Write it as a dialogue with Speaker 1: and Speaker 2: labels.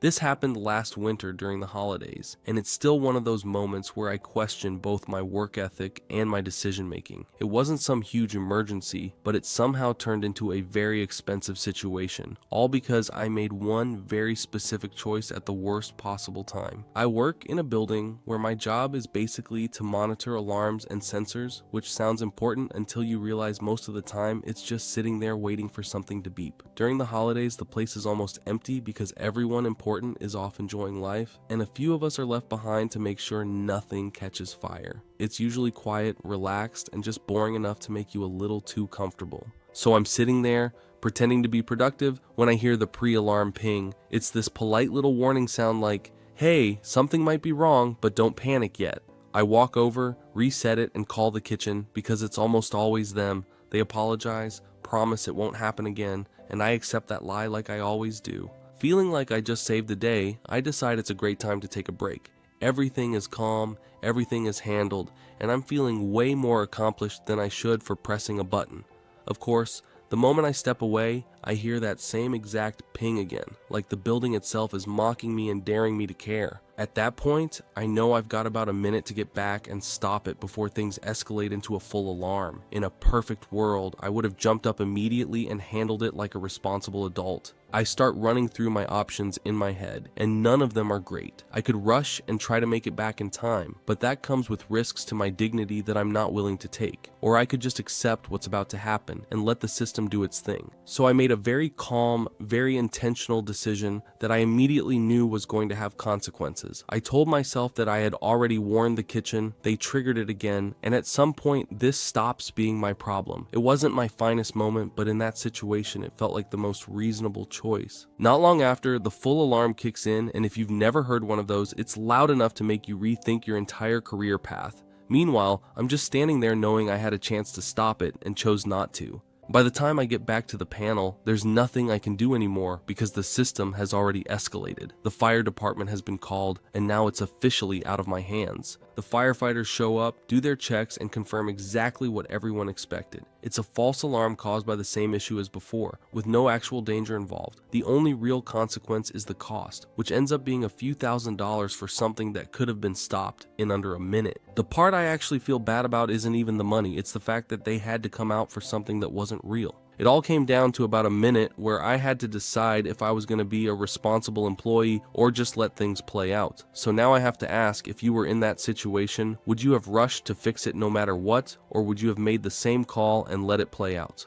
Speaker 1: This happened last winter during the holidays, and it's still one of those moments where I question both my work ethic and my decision making. It wasn't some huge emergency, but it somehow turned into a very expensive situation, all because I made one very specific choice at the worst possible time. I work in a building where my job is basically to monitor alarms and sensors, which sounds important until you realize most of the time it's just sitting there waiting for something to beep. During the holidays, the place is almost empty because everyone important is off enjoying life, and a few of us are left behind to make sure nothing catches fire. It's usually quiet, relaxed, and just boring enough to make you a little too comfortable. So I'm sitting there, pretending to be productive, when I hear the pre-alarm ping. It's this polite little warning sound like, "Hey, something might be wrong, but don't panic yet." I walk over, reset it, and call the kitchen because it's almost always them. They apologize, promise it won't happen again, and I accept that lie like I always do. Feeling like I just saved the day, I decide it's a great time to take a break. Everything is calm, everything is handled, and I'm feeling way more accomplished than I should for pressing a button. Of course, the moment I step away, I hear that same exact ping again, like the building itself is mocking me and daring me to care. At that point, I know I've got about a minute to get back and stop it before things escalate into a full alarm. In a perfect world, I would have jumped up immediately and handled it like a responsible adult. I start running through my options in my head, and none of them are great. I could rush and try to make it back in time, but that comes with risks to my dignity that I'm not willing to take. Or I could just accept what's about to happen and let the system do its thing. So I made a very calm, very intentional decision that I immediately knew was going to have consequences. I told myself that I had already warned the kitchen, they triggered it again, and at some point this stops being my problem. It wasn't my finest moment, but in that situation it felt like the most reasonable choice. Not long after, the full alarm kicks in, and if you've never heard one of those, it's loud enough to make you rethink your entire career path. Meanwhile, I'm just standing there knowing I had a chance to stop it and chose not to. By the time I get back to the panel, there's nothing I can do anymore because the system has already escalated. The fire department has been called, and now it's officially out of my hands. The firefighters show up, do their checks, and confirm exactly what everyone expected. It's a false alarm caused by the same issue as before, with no actual danger involved. The only real consequence is the cost, which ends up being a few $1,000s for something that could have been stopped in under a minute. The part I actually feel bad about isn't even the money, it's the fact that they had to come out for something that wasn't real. It all came down to about a minute where I had to decide if I was going to be a responsible employee or just let things play out. So now I have to ask, if you were in that situation, would you have rushed to fix it no matter what, or would you have made the same call and let it play out?